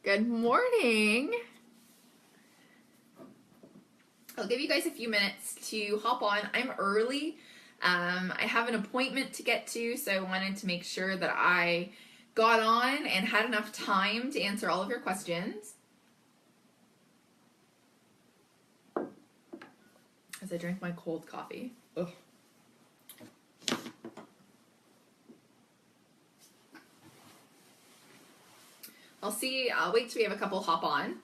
Good morning. I'll give you guys a few minutes to hop on. I'm early. I have an appointment to get to, so I wanted to make sure that I got on and had enough time to answer all of your questions. As I drink my cold coffee. Ugh. I'll wait till we have a couple hop on.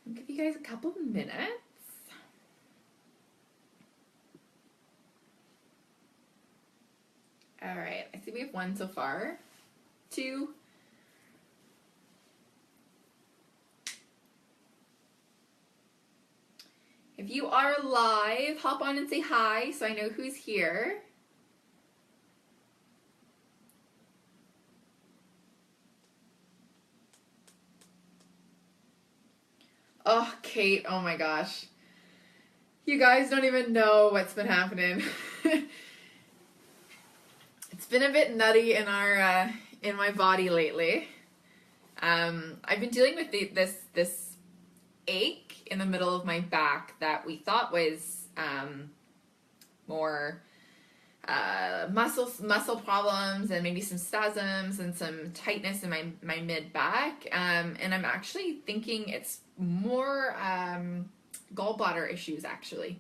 I'll give you guys a couple minutes. All right, I see we have one so far. Two. If you are live, hop on and say hi so I know who's here. Oh, Kate, oh my gosh. You guys don't even know what's been happening. It's been a bit nutty in my body lately. I've been dealing with this ache in the middle of my back that we thought was more muscle problems and maybe some spasms and some tightness in my mid back. And I'm actually thinking it's more gallbladder issues actually.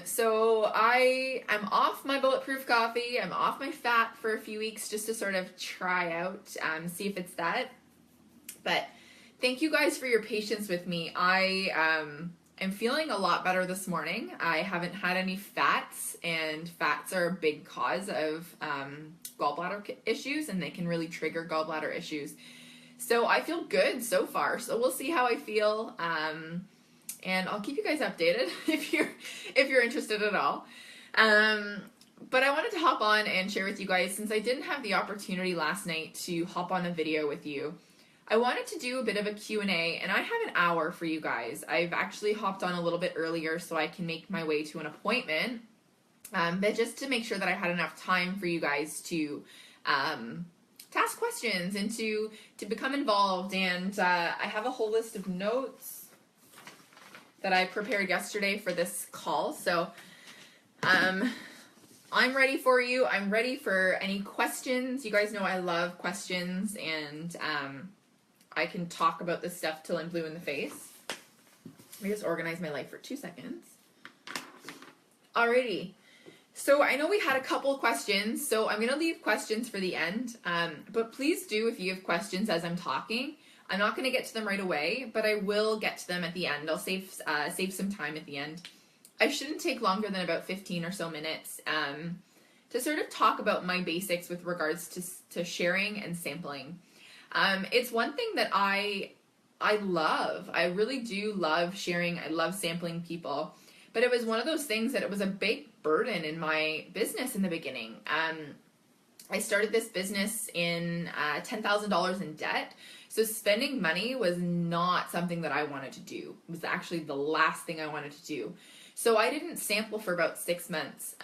So I'm off my bulletproof coffee. I'm off my fat for a few weeks just to sort of try out, see if it's that. But thank you guys for your patience with me. I am feeling a lot better this morning. I haven't had any fats, and fats are a big cause of gallbladder issues, and they can really trigger gallbladder issues. So I feel good so far. So we'll see how I feel. And I'll keep you guys updated if you're interested at all. But I wanted to hop on and share with you guys, since I didn't have the opportunity last night to hop on a video with you, I wanted to do a bit of a Q&A, and I have an hour for you guys. I've actually hopped on a little bit earlier so I can make my way to an appointment, but just to make sure that I had enough time for you guys to ask questions and to become involved. And I have a whole list of notes that I prepared yesterday for this call. So I'm ready for you. I'm ready for any questions. You guys know I love questions, and I can talk about this stuff till I'm blue in the face. Let me just organize my life for 2 seconds. Alrighty. So I know we had a couple questions, so I'm going to leave questions for the end. But please do, if you have questions as I'm talking. I'm not going to get to them right away, but I will get to them at the end. I'll save some time at the end. I shouldn't take longer than about 15 or so minutes to sort of talk about my basics with regards to sharing and sampling. It's one thing that I love. I really do love sharing. I love sampling people. But it was one of those things that it was a big burden in my business in the beginning. I started this business in $10,000 in debt. So spending money was not something that I wanted to do. It was actually the last thing I wanted to do. So I didn't sample for about 6 months.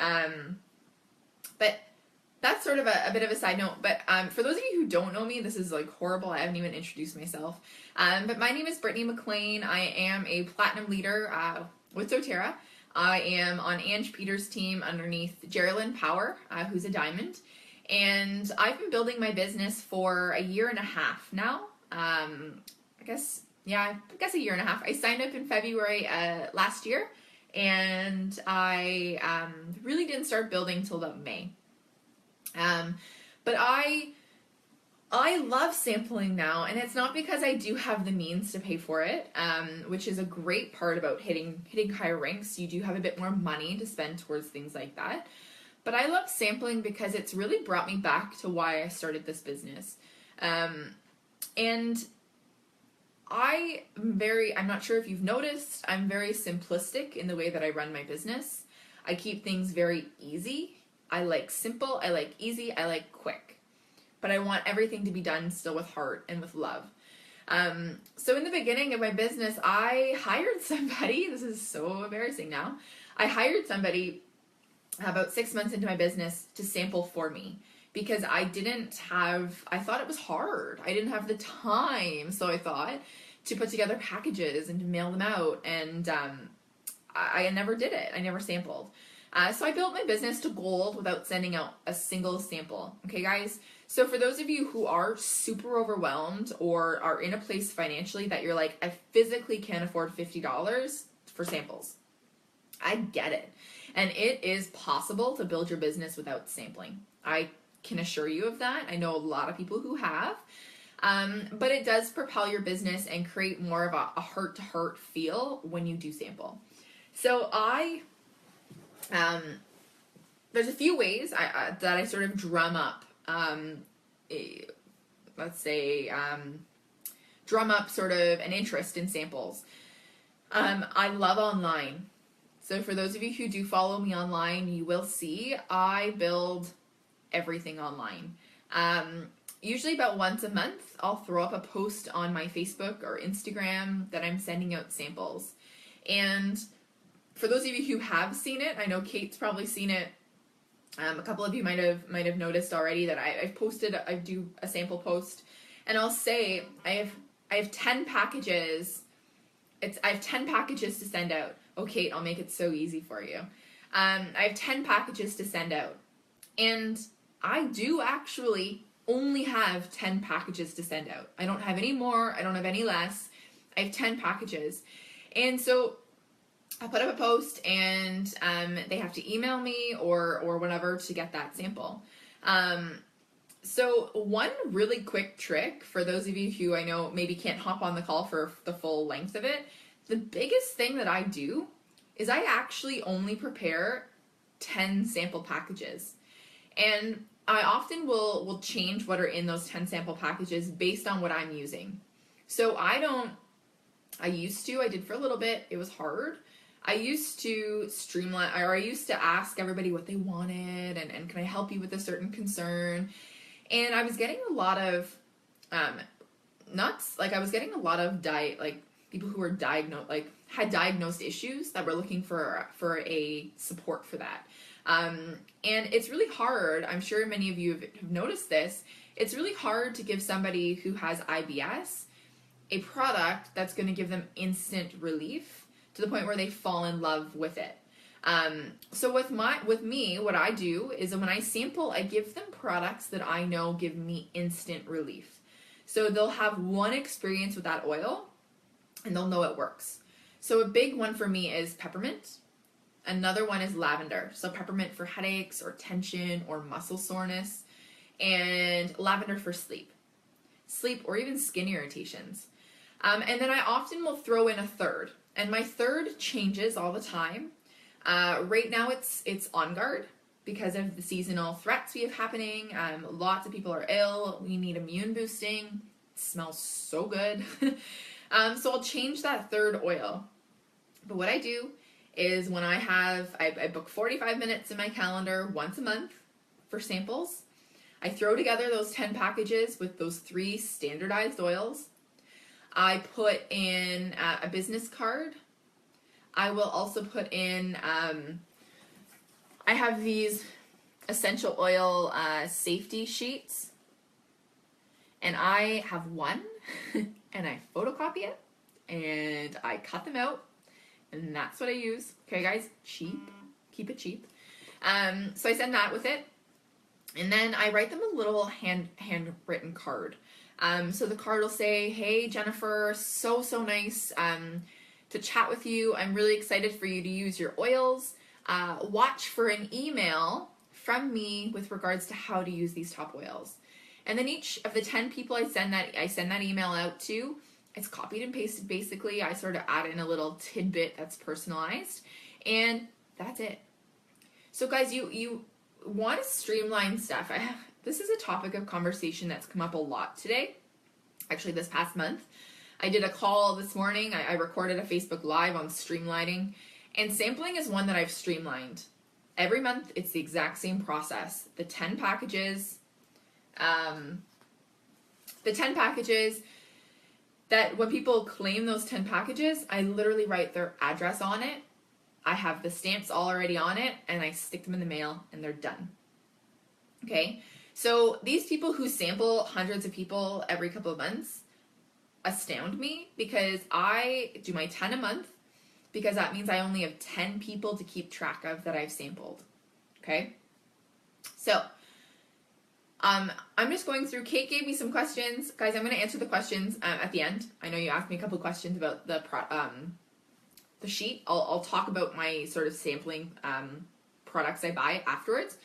But that's sort of a bit of a side note. But for those of you who don't know me, this is like horrible. I haven't even introduced myself. But my name is Brittany McLean. I am a platinum leader with doTERRA. I am on Ange Peters' team underneath Geraldine Power, who's a diamond. And I've been building my business for a year and a half now. I guess a year and a half. I signed up in February last year, and I really didn't start building till about May. But I love sampling now, and it's not because I do have the means to pay for it, which is a great part about hitting higher ranks. You do have a bit more money to spend towards things like that. But I love sampling because it's really brought me back to why I started this business. And I'm not sure if you've noticed, I'm very simplistic in the way that I run my business. I keep things very easy. I like simple, I like easy, I like quick. But I want everything to be done still with heart and with love. So in the beginning of my business, I hired somebody. This is so embarrassing now. I hired somebody about 6 months into my business to sample for me because I thought it was hard. I didn't have the time, so I thought, to put together packages and to mail them out. And I never did it. I never sampled. So I built my business to gold without sending out a single sample. Okay, guys? So for those of you who are super overwhelmed or are in a place financially that you're like, I physically can't afford $50 for samples, I get it. And it is possible to build your business without sampling. I can assure you of that. I know a lot of people who have. But it does propel your business and create more of a heart-to-heart feel when you do sample. So there's a few ways that I sort of drum up, drum up sort of an interest in samples. I love online. So for those of you who do follow me online, you will see I build everything online. Usually about once a month, I'll throw up a post on my Facebook or Instagram that I'm sending out samples. And for those of you who have seen it, I know Kate's probably seen it. A couple of you might have noticed already that I do a sample post, and I'll say I have 10 packages. I have 10 packages to send out. Oh, Kate, I'll make it so easy for you. I have 10 packages to send out, and I do actually only have 10 packages to send out. I don't have any more. I don't have any less. I have 10 packages, and so I'll put up a post and they have to email me or whatever to get that sample. So one really quick trick for those of you who I know maybe can't hop on the call for the full length of it, the biggest thing that I do is I actually only prepare 10 sample packages. And I often will change what are in those 10 sample packages based on what I'm using. So I did for a little bit, it was hard. I used to streamline, or I used to ask everybody what they wanted and can I help you with a certain concern? And I was getting a lot of, people who were had diagnosed issues that were looking for a support for that. And it's really hard, I'm sure many of you have noticed this, it's really hard to give somebody who has IBS a product that's going to give them instant relief to the point where they fall in love with it. So with me, what I do is when I sample, I give them products that I know give me instant relief. So they'll have one experience with that oil and they'll know it works. So a big one for me is peppermint. Another one is lavender. So peppermint for headaches or tension or muscle soreness, and lavender for sleep or even skin irritations. And then I often will throw in a third. And my third changes all the time. Right now it's On Guard because of the seasonal threats we have happening. Lots of people are ill. We need immune boosting. It smells so good. So I'll change that third oil. But what I do is when I book 45 minutes in my calendar once a month for samples. I throw together those 10 packages with those 3 standardized oils. I put in a business card. I will also put in, I have these essential oil safety sheets. And I have one, and I photocopy it, and I cut them out, and that's what I use. Okay, guys? Cheap. Keep it cheap. So I send that with it, and then I write them a little handwritten card. So the card will say, hey, Jennifer, so nice to chat with you. I'm really excited for you to use your oils. Watch for an email from me with regards to how to use these top oils. And then each of the 10 people I send that email out to, it's copied and pasted basically. I sort of add in a little tidbit that's personalized, and that's it. So guys, want to streamline stuff. This is a topic of conversation that's come up a lot today. Actually, this past month, I did a call this morning. I recorded a Facebook Live on streamlining, and sampling is one that I've streamlined. Every month, it's the exact same process. The 10 packages, that when people claim those 10 packages, I literally write their address on it. I have the stamps already on it, and I stick them in the mail, and they're done. Okay, so these people who sample hundreds of people every couple of months astound me, because I do my 10 a month, because that means I only have 10 people to keep track of that I've sampled. Okay, so I'm just going through. Kate gave me some questions. Guys, I'm going to answer the questions at the end. I know you asked me a couple of questions about the sheet. I'll talk about my sort of sampling products I buy afterwards.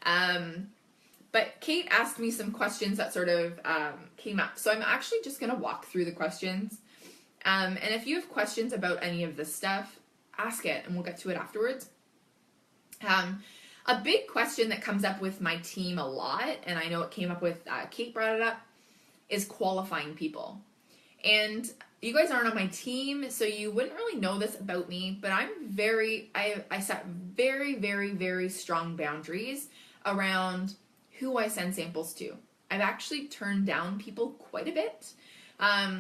But Kate asked me some questions that sort of came up. So I'm actually just going to walk through the questions. And if you have questions about any of this stuff, ask it and we'll get to it afterwards. A big question that comes up with my team a lot, and I know it came up with, Kate brought it up, is qualifying people. And you guys aren't on my team, so you wouldn't really know this about me, but I set very, very, very strong boundaries around who I send samples to. I've actually turned down people quite a bit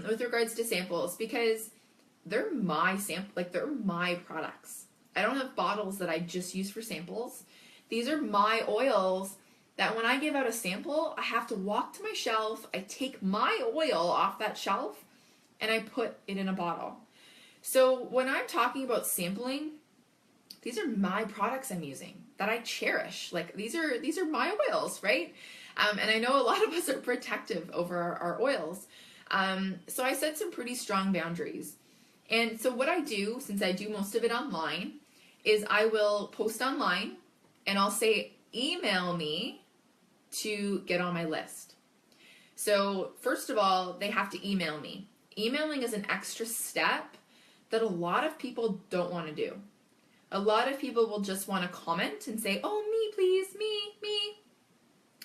with regards to samples, because they're my they're my products. I don't have bottles that I just use for samples. These are my oils that when I give out a sample, I have to walk to my shelf, I take my oil off that shelf, and I put it in a bottle. So when I'm talking about sampling, these are my products I'm using that I cherish. Like these are my oils, right? And I know a lot of us are protective over our oils. So I set some pretty strong boundaries. And so what I do, since I do most of it online, is I will post online and I'll say, email me to get on my list. So first of all, they have to email me. Emailing is an extra step that a lot of people don't want to do. A lot of people will just want to comment and say, oh, me, please, me,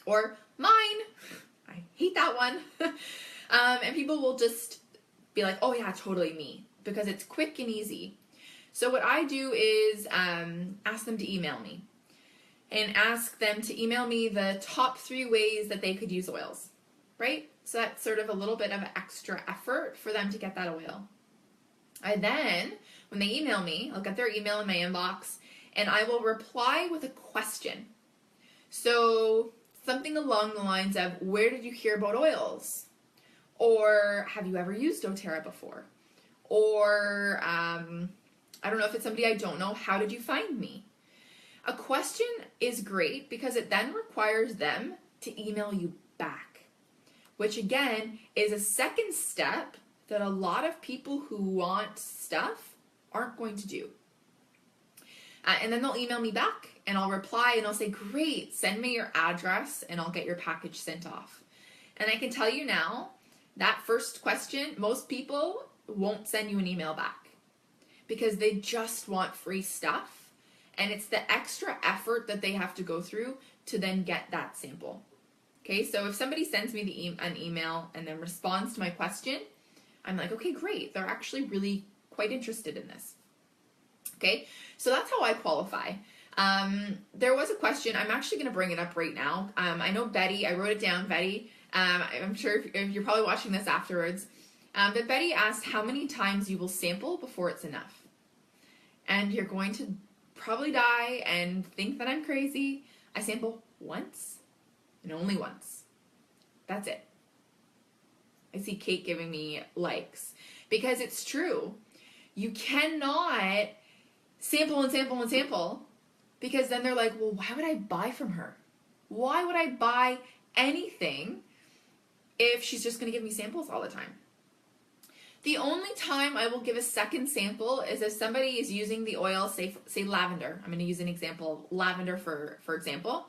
or mine. I hate that one. And people will just be like, oh yeah, totally me, because it's quick and easy. So what I do is ask them to email me, and ask them to email me the top 3 ways that they could use oils, right? So that's sort of a little bit of extra effort for them to get that oil. I then, when they email me, I'll get their email in my inbox, and I will reply with a question. So something along the lines of, where did you hear about oils? Or have you ever used doTERRA before? Or I don't know if it's somebody I don't know, how did you find me? A question is great because it then requires them to email you back, which again is a second step that a lot of people who want stuff aren't going to do. And then they'll email me back and I'll reply and I'll say, great, send me your address and I'll get your package sent off. And I can tell you now, that first question, most people won't send you an email back because they just want free stuff. And it's the extra effort that they have to go through to then get that sample. Okay, so if somebody sends me an email and then responds to my question, I'm like, okay, great. They're actually really quite interested in this. Okay, so that's how I qualify. There was a question. I'm actually going to bring it up right now. I know Betty, I wrote it down, Betty. I'm sure if you're probably watching this afterwards. But Betty asked how many times you will sample before it's enough. And you're going to probably die and think that I'm crazy. I sample once and only once. That's it. I see Kate giving me likes because it's true. You cannot sample and sample and sample because then they're like, well, why would I buy from her? Why would I buy anything if she's just going to give me samples all the time? The only time I will give a second sample is if somebody is using the oil, say lavender. I'm going to use an example, lavender for example.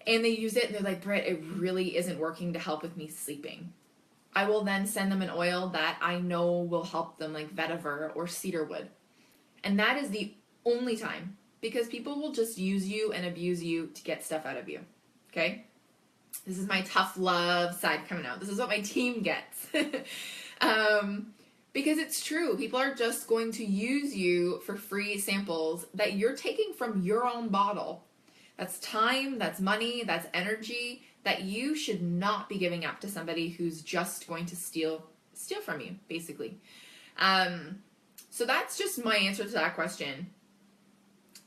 And they use it and they're like, Britt, it really isn't working to help with me sleeping. I will then send them an oil that I know will help them, like vetiver or cedarwood. And that is the only time, because people will just use you and abuse you to get stuff out of you. Okay? This is my tough love side coming out. This is what my team gets. Because it's true. People are just going to use you for free samples that you're taking from your own bottle. That's time, that's money, that's energy that you should not be giving up to somebody who's just going to steal from you, basically. So that's just my answer to that question.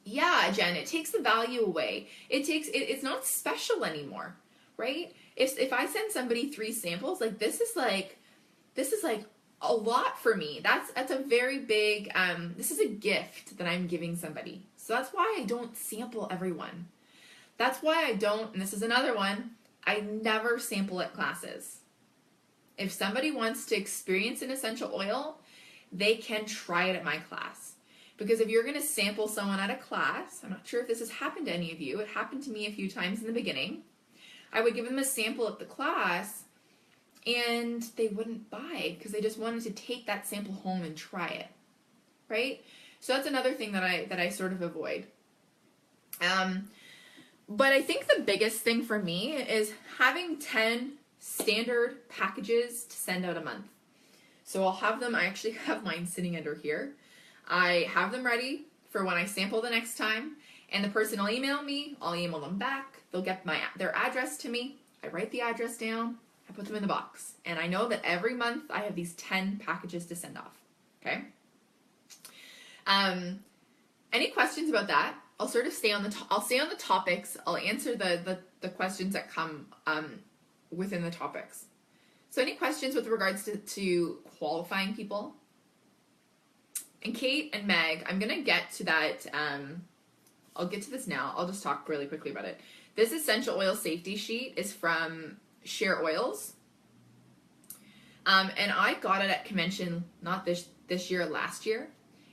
Yeah, Jen, it takes the value away. It's not special anymore, right? If I send somebody 3 samples, like this is like a lot for me. That's a very big, this is a gift that I'm giving somebody. So that's why I don't sample everyone. That's why I don't, and this is another one, I never sample at classes. If somebody wants to experience an essential oil, they can try it at my class. Because if you're going to sample someone at a class, I'm not sure if this has happened to any of you, it happened to me a few times in the beginning, I would give them a sample at the class, and they wouldn't buy because they just wanted to take that sample home and try it, right? So that's another thing that I sort of avoid. But I think the biggest thing for me is having 10 standard packages to send out a month. So I'll have them, I actually have mine sitting under here. I have them ready for when I sample the next time, and the person will email me, I'll email them back, they'll get their address to me, I write the address down, I put them in the box, and I know that every month I have these 10 packages to send off, okay? Any questions about that? I'll sort of stay on the topics. I'll answer the questions that come within the topics. So any questions with regards to qualifying people? And Kate and Meg, I'm going to get to that. I'll get to this now. I'll just talk really quickly about it. This essential oil safety sheet is from Share Oils. And I got it at convention, not this year, last year.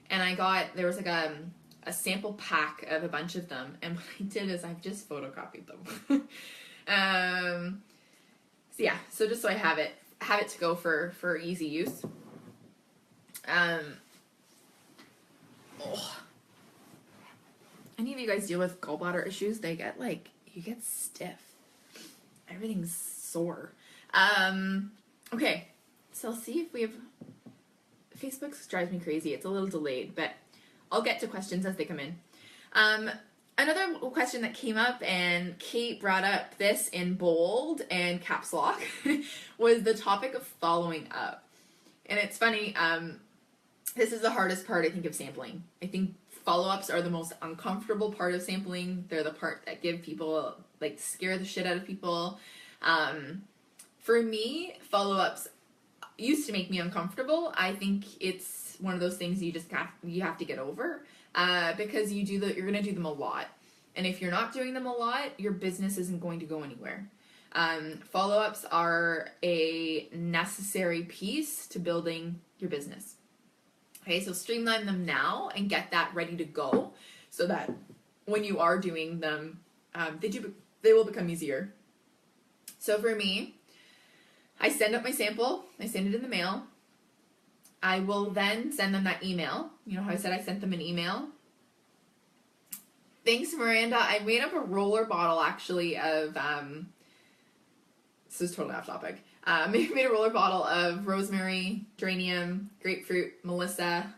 And there was like a sample pack of a bunch of them. And what I did is I've just photocopied them. So yeah, so just so I have it to go for easy use. Any of you guys deal with gallbladder issues? You get stiff. Everything's sore. Okay, so I'll see if we have, Facebook drives me crazy. It's a little delayed, but I'll get to questions as they come in. Another question that came up, and Kate brought up this in bold and caps lock, was the topic of following up. And it's funny, this is the hardest part, I think, of sampling. I think follow-ups are the most uncomfortable part of sampling. They're the part that give people, scare the shit out of people. For me, follow-ups used to make me uncomfortable. I think it's one of those things you have to get over, because you're going to do them a lot. And if you're not doing them a lot, your business isn't going to go anywhere. Follow-ups are a necessary piece to building your business. Okay, so streamline them now and get that ready to go so that when you are doing them, they will become easier. So for me, I send up my sample, I send it in the mail. I will then send them that email. You know how I said I sent them an email? Thanks, Miranda. I made up a roller bottle, actually, of, this is totally off topic. Made a roller bottle of rosemary, geranium, grapefruit, melissa,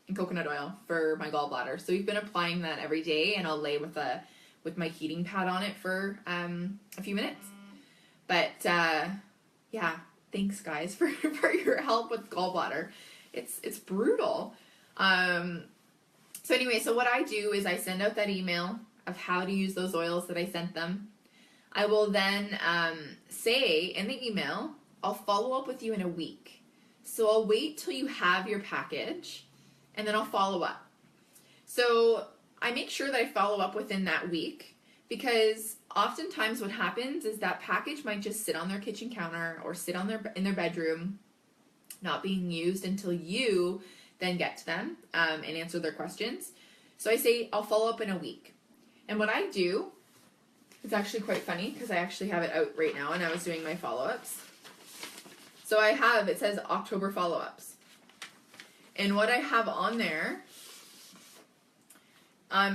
and coconut oil for my gallbladder. So we've been applying that every day, and I'll lay with my heating pad on it for a few minutes. But yeah, thanks guys for your help with gallbladder. It's brutal. So anyway, so what I do is I send out that email of how to use those oils that I sent them. I will then say in the email, I'll follow up with you in a week. So I'll wait till you have your package, and then I'll follow up. So I make sure that I follow up within that week, because oftentimes what happens is that package might just sit on their kitchen counter or sit in their bedroom, not being used until you then get to them and answer their questions. So I say I'll follow up in a week. And what I do, it's actually quite funny because I actually have it out right now and I was doing my follow-ups. So it says October follow-ups. And what I have on there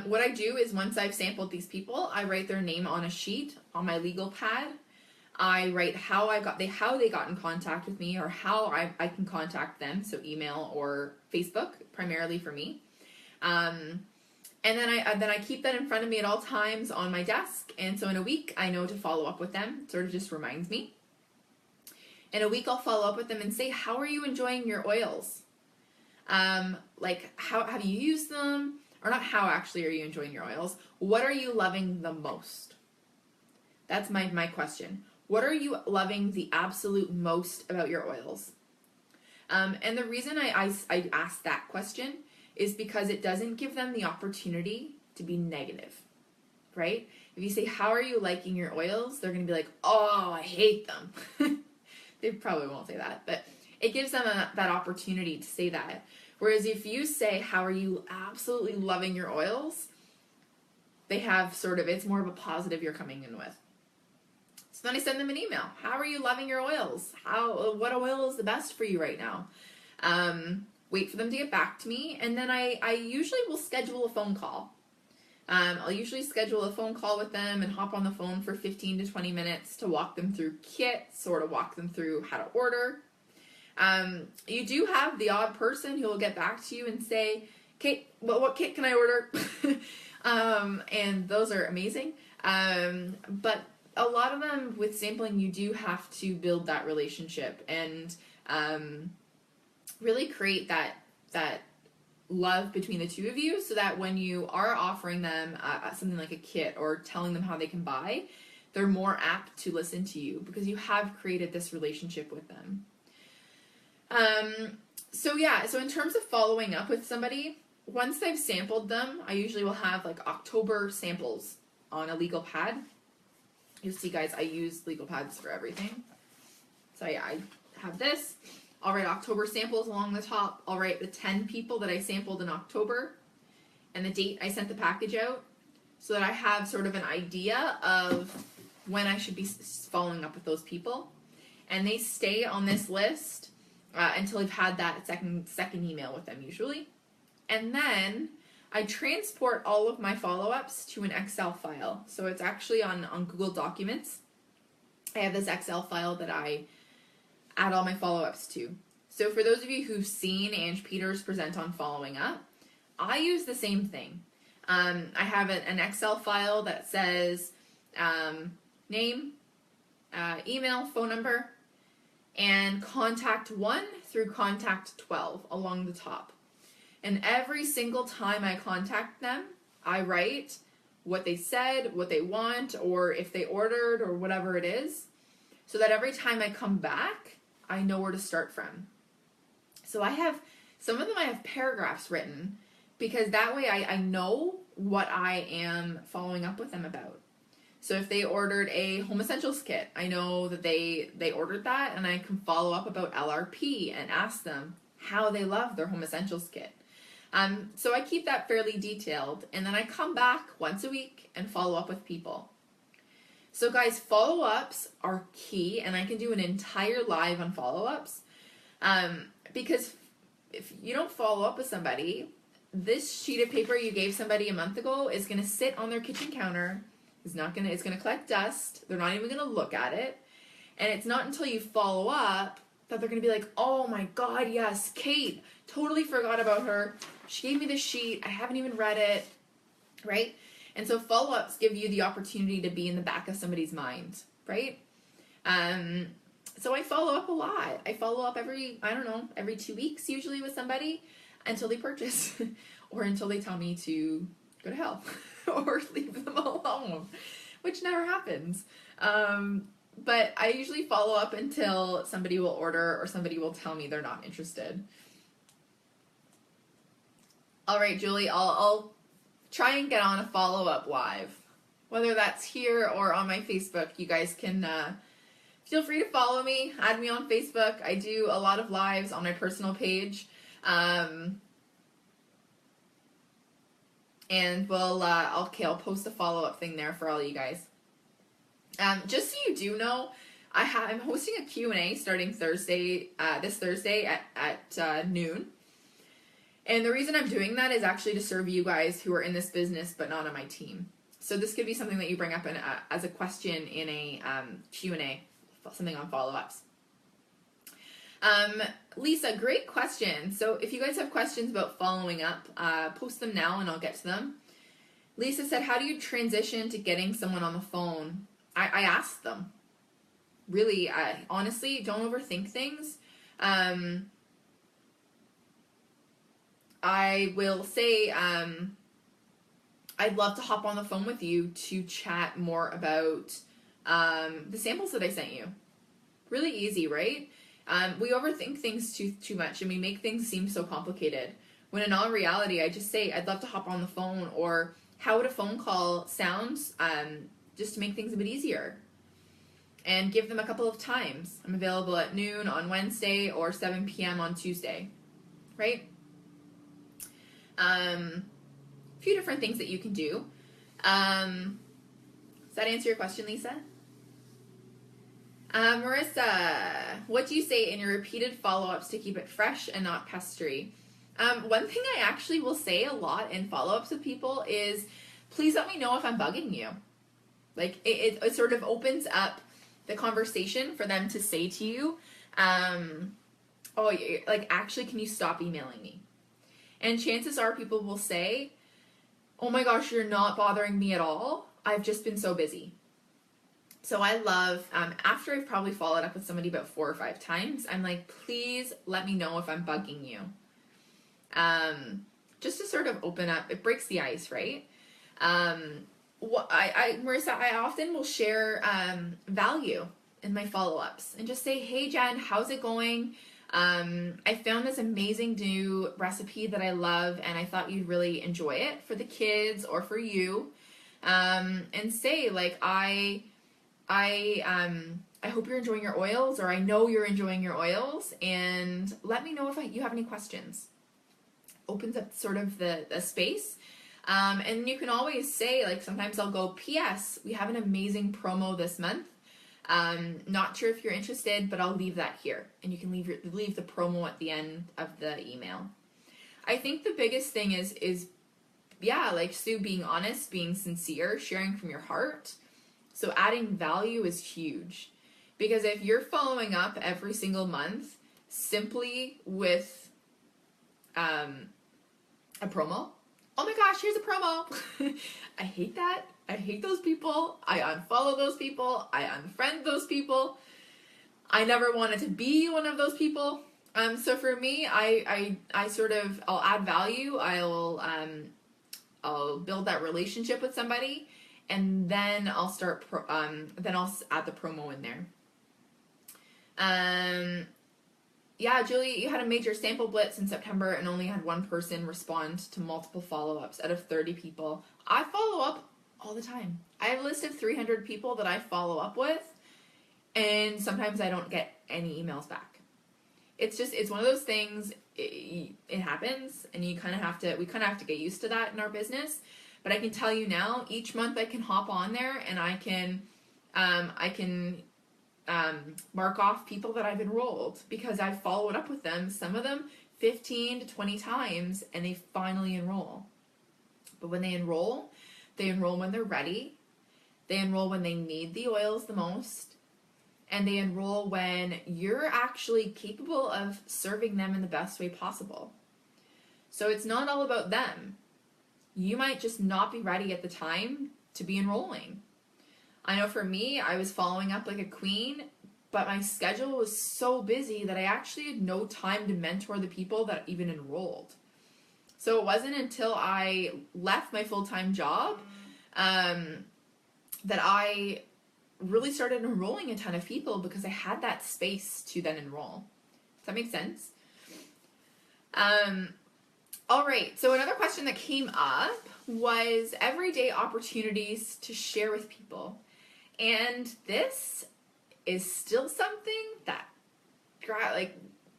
What I do is once I've sampled these people, I write their name on a sheet on my legal pad. I write how they got in contact with me, or how I can contact them, so email or Facebook, primarily for me. And then I keep that in front of me at all times on my desk, and so in a week I know to follow up with them. It sort of just reminds me. In a week I'll follow up with them and say, how are you enjoying your oils? Like, how have you used them? Or not how actually are you enjoying your oils? What are you loving the most? That's my question. What are you loving the absolute most about your oils? And the reason I ask that question is because it doesn't give them the opportunity to be negative, right? If you say, how are you liking your oils? They're going to be like, oh, I hate them. They probably won't say that, but it gives them that opportunity to say that. Whereas if you say, how are you absolutely loving your oils? They have it's more of a positive you're coming in with. So then I send them an email. How are you loving your oils? What oil is the best for you right now? Wait for them to get back to me, and then I usually will schedule a phone call. I'll usually schedule a phone call with them and hop on the phone for 15 to 20 minutes to walk them through kits, sort of walk them through how to order. You do have the odd person who will get back to you and say, Kate, what kit can I order? And those are amazing. But a lot of them with sampling, you do have to build that relationship and really create that love between the two of you, so that when you are offering them something like a kit or telling them how they can buy, they're more apt to listen to you because you have created this relationship with them. So in terms of following up with somebody, once they've sampled them, I usually will have like October samples on a legal pad. You'll see, guys, I use legal pads for everything. So yeah, I have this. I'll write October samples along the top. I'll write the 10 people that I sampled in October and the date I sent the package out, so that I have sort of an idea of when I should be following up with those people. And they stay on this list until I've had that second email with them usually. And then I transport all of my follow-ups to an Excel file. So it's actually on Google Documents. I have this Excel file that I add all my follow-ups to. So for those of you who've seen Ange Peters present on following up, I use the same thing. I have an Excel file that says name, email, phone number, and contact 1 through contact 12 along the top. And every single time I contact them, I write what they said, what they want, or if they ordered, or whatever it is, so that every time I come back, I know where to start from. So some of them I have paragraphs written, because that way I know what I am following up with them about. So if they ordered a Home Essentials kit, I know that they ordered that, and I can follow up about LRP and ask them how they love their Home Essentials kit. So I keep that fairly detailed, and then I come back once a week and follow up with people. So guys, follow-ups are key, and I can do an entire live on follow-ups, because if you don't follow up with somebody, this sheet of paper you gave somebody a month ago is going to sit on their kitchen counter. It's going to collect dust. They're not even going to look at it. And it's not until you follow up that they're going to be like, oh my God, yes, Kate, totally forgot about her. She gave me this sheet. I haven't even read it, right? And so follow-ups give you the opportunity to be in the back of somebody's mind, right? So I follow up a lot. I follow up every 2 weeks usually with somebody until they purchase or until they tell me to go to hell or leave them alone, which never happens. But I usually follow up until somebody will order or somebody will tell me they're not interested. All right, Julie, I'll try and get on a follow-up live, whether that's here or on my Facebook. You guys can feel free to follow me, add me on Facebook. I do a lot of lives on my personal page. And I'll post a follow-up thing there for all you guys. Just so you do know, I'm hosting a Q&A starting this Thursday at noon. And the reason I'm doing that is actually to serve you guys who are in this business but not on my team. So this could be something that you bring up as a question in a Q&A, something on follow-ups. Lisa, great question. So if you guys have questions about following up, post them now and I'll get to them. Lisa said, how do you transition to getting someone on the phone? I ask them. Really, honestly, don't overthink things. I will say, I'd love to hop on the phone with you to chat more about the samples that I sent you. Really easy, right? We overthink things too much and we make things seem so complicated. When in all reality, I just say, I'd love to hop on the phone, or how would a phone call sound, just to make things a bit easier. And give them a couple of times. I'm available at noon on Wednesday or 7 p.m. on Tuesday, right? A few different things that you can do. Does that answer your question, Lisa? Marissa, what do you say in your repeated follow-ups to keep it fresh and not pestery? One thing I actually will say a lot in follow-ups with people is, please let me know if I'm bugging you. Like, it sort of opens up the conversation for them to say to you, oh, like, actually, can you stop emailing me? And chances are people will say, oh my gosh, you're not bothering me at all. I've just been so busy. So I love, after I've probably followed up with somebody about 4 or 5 times, I'm like, please let me know if I'm bugging you. Just to sort of open up, it breaks the ice, right? Marissa, I often will share value in my follow-ups and just say, hey Jen, how's it going? I found this amazing new recipe that I love and I thought you'd really enjoy it for the kids or for you. And say like, I hope you're enjoying your oils, or I know you're enjoying your oils, and let me know if you have any questions. Opens up sort of the space. And you can always say, like, sometimes I'll go, P.S. we have an amazing promo this month. Not sure if you're interested, but I'll leave that here. And you can leave the promo at the end of the email. I think the biggest thing is yeah, like Sue, being honest, being sincere, sharing from your heart. So adding value is huge. Because if you're following up every single month simply with a promo, oh my gosh, here's a promo. I hate that. I hate those people. I unfollow those people. I unfriend those people. I never wanted to be one of those people. So for me, I sort of, I'll add value. I'll build that relationship with somebody, and then I'll start, then I'll add the promo in there. Yeah, Julie, you had a major sample blitz in September and only had one person respond to multiple follow-ups out of 30 people. I follow up all the time. I have a list of 300 people that I follow up with, and sometimes I don't get any emails back. It's one of those things, it happens, and we kind of have to get used to that in our business. But I can tell you now, each month I can hop on there and I can mark off people that I've enrolled because I've followed up with them, some of them 15 to 20 times, and they finally enroll. But when they enroll when they're ready, they enroll when they need the oils the most, and they enroll when you're actually capable of serving them in the best way possible. So it's not all about them. You might just not be ready at the time to be enrolling. I know for me, I was following up like a queen, but my schedule was so busy that I actually had no time to mentor the people that even enrolled. So it wasn't until I left my full-time job that I really started enrolling a ton of people because I had that space to then enroll. Does that make sense? All right, so another question that came up was everyday opportunities to share with people. And this is still something that like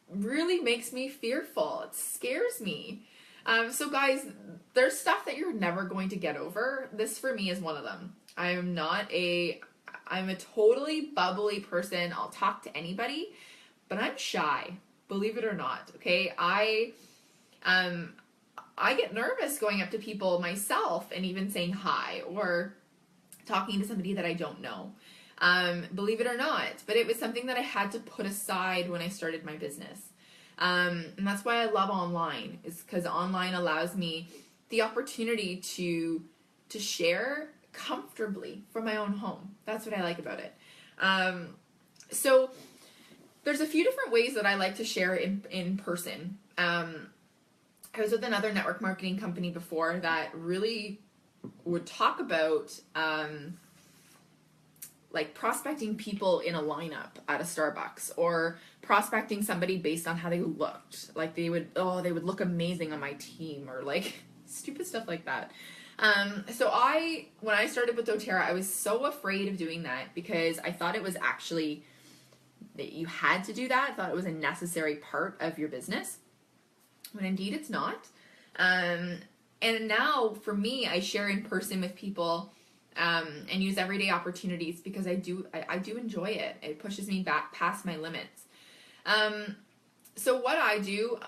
really makes me fearful. It scares me. So guys, there's stuff that you're never going to get over. This for me is one of them. I'm a totally bubbly person. I'll talk to anybody, but I'm shy, believe it or not. Okay. I get nervous going up to people myself and even saying hi or talking to somebody that I don't know. Believe it or not, but it was something that I had to put aside when I started my business. And that's why I love online, is because online allows me the opportunity to share comfortably from my own home. That's what I like about it. So there's a few different ways that I like to share in person. I was with another network marketing company before that really would talk about like prospecting people in a lineup at a Starbucks, or prospecting somebody based on how they looked. Like they would look amazing on my team, or like stupid stuff like that. So when I started with doTERRA, I was so afraid of doing that because I thought it was actually that you had to do that. I thought it was a necessary part of your business, when indeed it's not. And now for me, I share in person with people and use everyday opportunities because I do enjoy it. It pushes me back past my limits. So what I do,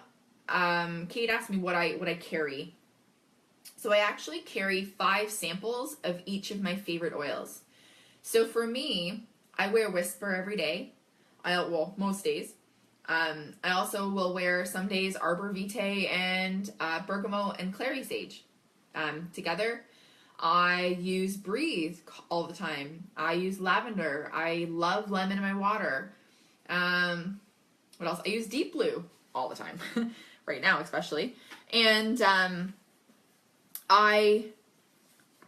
Kate asked me what I carry. So I actually carry 5 samples of each of my favorite oils. So for me, I wear Whisper every day. Most days. I also will wear some days Arbor Vitae and Bergamot and Clary Sage together. I use Breathe all the time. I use lavender. I love lemon in my water. What else? I use Deep Blue all the time, right now especially. And I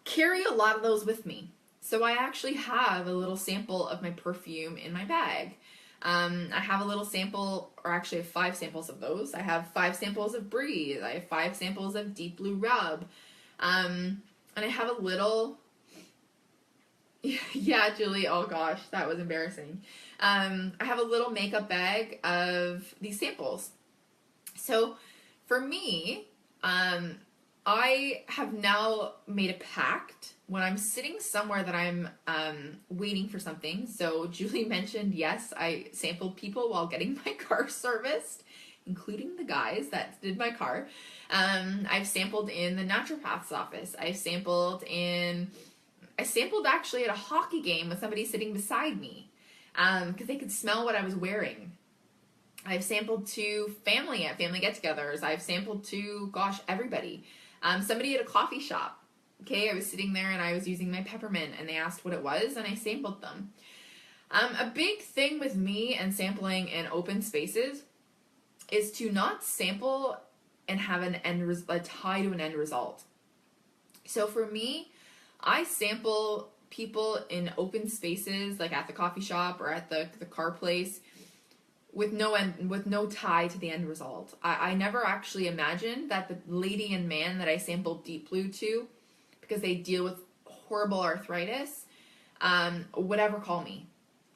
carry a lot of those with me. So I actually have a little sample of my perfume in my bag. I have a little sample, or actually I have 5 samples of those. I have 5 samples of Breathe. I have 5 samples of Deep Blue Rub. And I have a little, yeah, Julie, oh gosh, that was embarrassing. I have a little makeup bag of these samples. So for me, I have now made a pact when I'm sitting somewhere that I'm waiting for something. So Julie mentioned, yes, I sampled people while getting my car serviced, including the guys that did my car. I've sampled in the naturopath's office. I sampled actually at a hockey game with somebody sitting beside me because they could smell what I was wearing. I've sampled to family at family get-togethers. I've sampled to, gosh, everybody. Somebody at a coffee shop. Okay, I was sitting there and I was using my peppermint and they asked what it was and I sampled them. A big thing with me and sampling in open spaces is to not sample and have a tie to an end result. So for me, I sample people in open spaces, like at the coffee shop or at the car place, with no tie to the end result. I never actually imagined that the lady and man that I sampled Deep Blue to, because they deal with horrible arthritis, would ever call me.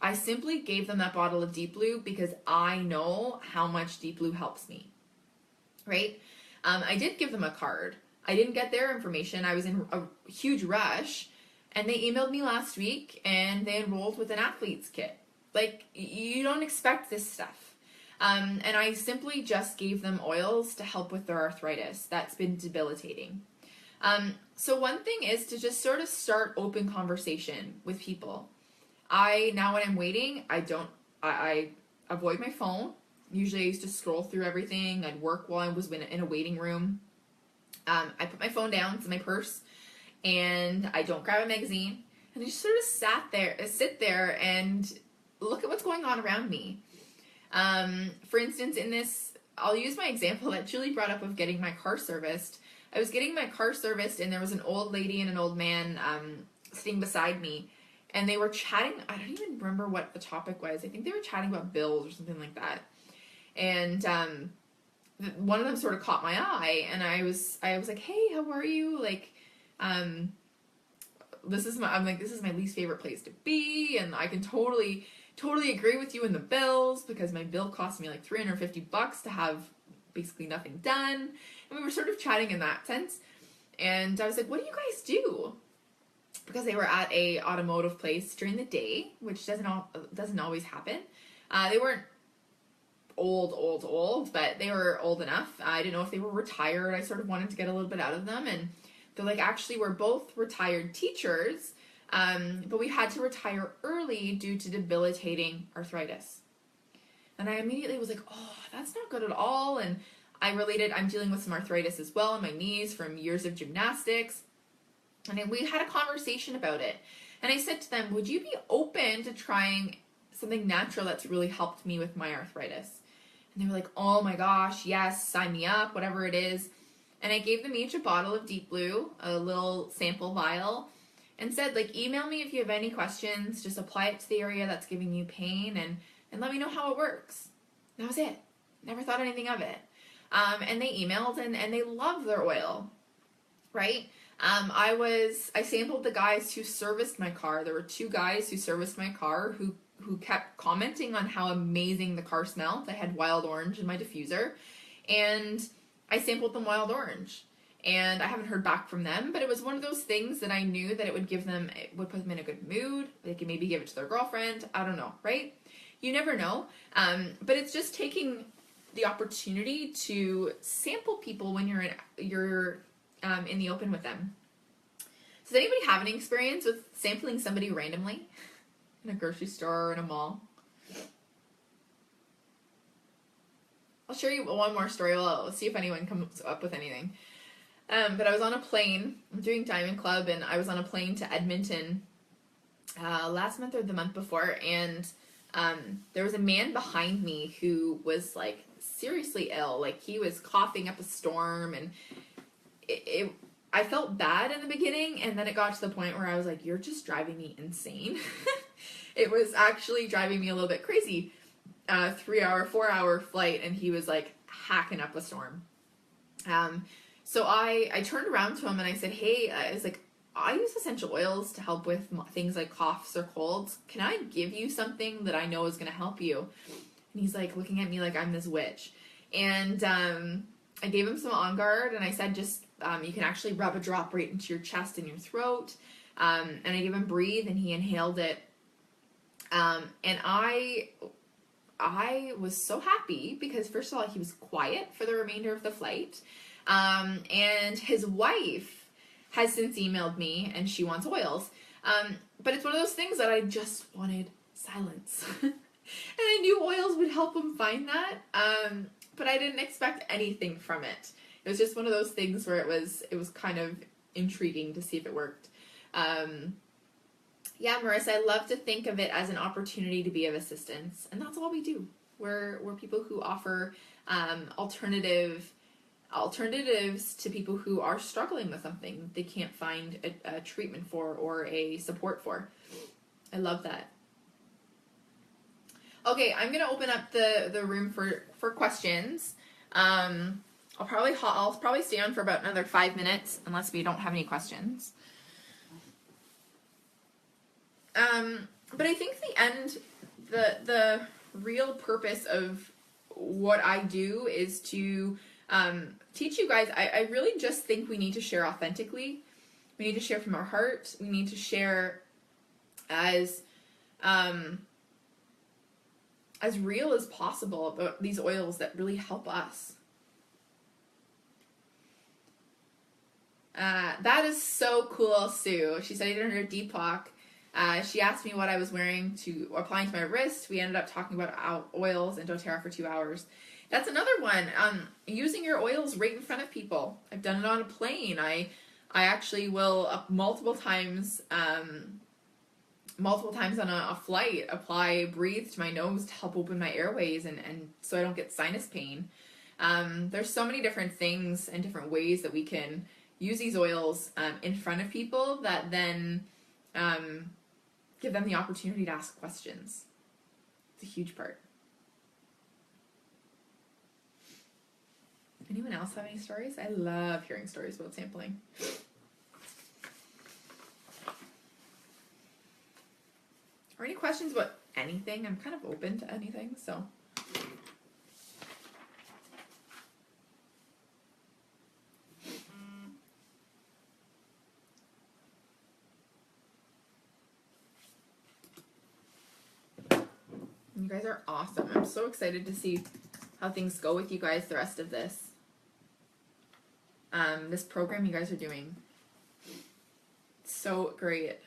I simply gave them that bottle of Deep Blue because I know how much Deep Blue helps me, right? I did give them a card. I didn't get their information. I was in a huge rush, and they emailed me last week, and they enrolled with an athlete's kit. Like, you don't expect this stuff. And I simply just gave them oils to help with their arthritis. That's been debilitating. So one thing is to just sort of start open conversation with people. Now when I'm waiting, I avoid my phone. Usually I used to scroll through everything. I'd work while I was in a waiting room. I put my phone down, it's in my purse, and I don't grab a magazine. And I just sort of sit there and look at what's going on around me. For instance, I'll use my example that Julie brought up of getting my car serviced. I was getting my car serviced and there was an old lady and an old man sitting beside me, and they were chatting. I don't even remember what the topic was. I think they were chatting about bills or something like that. And one of them sort of caught my eye, and I was like, "Hey, how are you?" Like, this is my least favorite place to be, and I can totally agree with you in the bills, because my bill cost me like $350 to have basically nothing done. And we were sort of chatting in that sense. And I was like, what do you guys do? Because they were at a automotive place during the day, which doesn't always happen. They weren't old, but they were old enough. I didn't know if they were retired. I sort of wanted to get a little bit out of them, and they're like, actually, we're both retired teachers, but we had to retire early due to debilitating arthritis. And I immediately was like, oh, that's not good at all. And I related, I'm dealing with some arthritis as well in my knees from years of gymnastics. And then we had a conversation about it. And I said to them, would you be open to trying something natural that's really helped me with my arthritis? And they were like, oh my gosh, yes, sign me up, whatever it is. And I gave them each a bottle of Deep Blue, a little sample vial, and said, like, email me if you have any questions. Just apply it to the area that's giving you pain and let me know how it works. That was it. Never thought anything of it. And they emailed and they love their oil, right? I sampled the guys who serviced my car. There were 2 guys who serviced my car who kept commenting on how amazing the car smelled. I had wild orange in my diffuser, and I sampled them wild orange. And I haven't heard back from them, but it was one of those things that I knew that it would put them in a good mood. They could maybe give it to their girlfriend. I don't know, right? You never know. But it's just taking the opportunity to sample people when you're in the open with them. Does anybody have any experience with sampling somebody randomly in a grocery store or in a mall? I'll share you one more story. I'll see if anyone comes up with anything. But I was on a plane. I'm doing Diamond Club, and I was on a plane to Edmonton last month or the month before, and there was a man behind me who was like seriously ill. Like, he was coughing up a storm, and I felt bad in the beginning, and then it got to the point where I was like, you're just driving me insane. It was actually driving me a little bit crazy. 3-hour, 4-hour flight, and he was like hacking up a storm. So I turned around to him and I said, hey, I was like, I use essential oils to help with things like coughs or colds. Can I give you something that I know is going to help you? And he's like looking at me like I'm this witch. And I gave him some On Guard, and I said, just, you can actually rub a drop right into your chest and your throat. And I gave him Breathe, and he inhaled it. And I was so happy because, first of all, he was quiet for the remainder of the flight. And his wife has since emailed me, and she wants oils. But it's one of those things that I just wanted silence. And I knew oils would help him find that. But I didn't expect anything from it. It was just one of those things where it was kind of intriguing to see if it worked. Yeah, Marissa, I love to think of it as an opportunity to be of assistance. And that's all we do. We're people who offer alternatives to people who are struggling with something they can't find a treatment for or a support for. I love that. Okay, I'm gonna open up the room for questions. I'll probably stay on for about another 5 minutes unless we don't have any questions. But I think the real purpose of what I do is to teach you guys. I really just think we need to share authentically. We need to share from our heart. We need to share as real as possible about these oils that really help us. That is so cool, Sue. She studied under Deepak. She asked me what I was applying to my wrist. We ended up talking about oils and doTERRA for 2 hours. That's another one. Using your oils right in front of people. I've done it on a plane. I actually will multiple times on a flight apply Breathe to my nose to help open my airways and so I don't get sinus pain. There's so many different things and different ways that we can use these oils in front of people that then give them the opportunity to ask questions. It's a huge part. Anyone else have any stories? I love hearing stories about sampling. Or any questions about anything? I'm kind of open to anything, so. You guys are awesome. I'm so excited to see how things go with you guys the rest of this program you guys are doing. So great.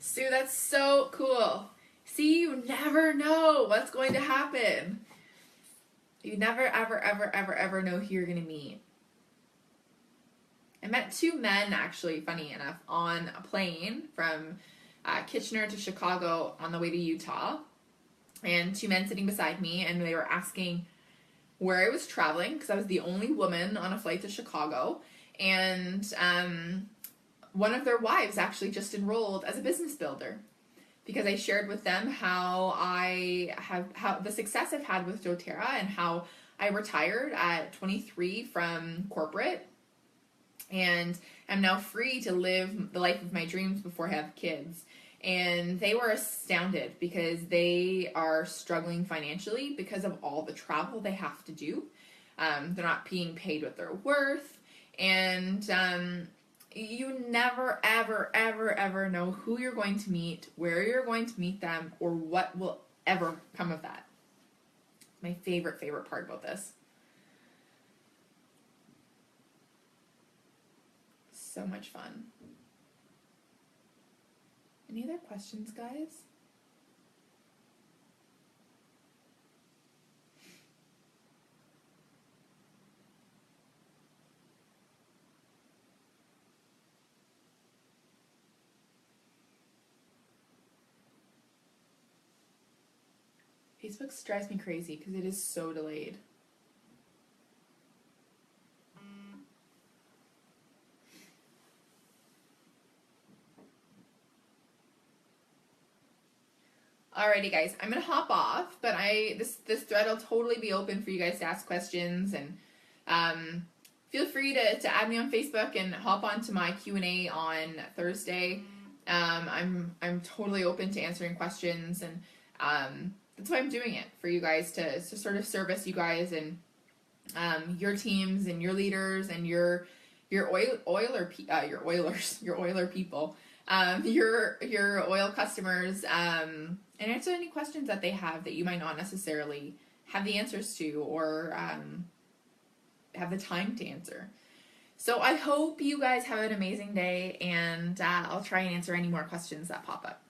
Sue, that's so cool. See, you never know what's going to happen. You never, ever, ever, ever, ever know who you're going to meet. I met two men, actually, funny enough, on a plane from Kitchener to Chicago on the way to Utah. And two men sitting beside me, and they were asking where I was traveling, because I was the only woman on a flight to Chicago. And one of their wives actually just enrolled as a business builder, because I shared with them how the success I've had with doTERRA and how I retired at 23 from corporate and I'm now free to live the life of my dreams before I have kids. And they were astounded because they are struggling financially because of all the travel they have to do. They're not being paid what they're worth. And you never, ever, ever, ever know who you're going to meet, where you're going to meet them, or what will ever come of that. My favorite part about this. So much fun. Any other questions, guys? Facebook drives me crazy because it is so delayed. Alrighty, guys, I'm gonna hop off, but this thread will totally be open for you guys to ask questions, and feel free to add me on Facebook and hop onto my Q&A on Thursday. I'm totally open to answering questions, and that's why I'm doing it, for you guys to sort of service you guys and your teams and your leaders and your Oiler people, your oil customers, and answer any questions that they have that you might not necessarily have the answers to or have the time to answer. So I hope you guys have an amazing day, and I'll try and answer any more questions that pop up.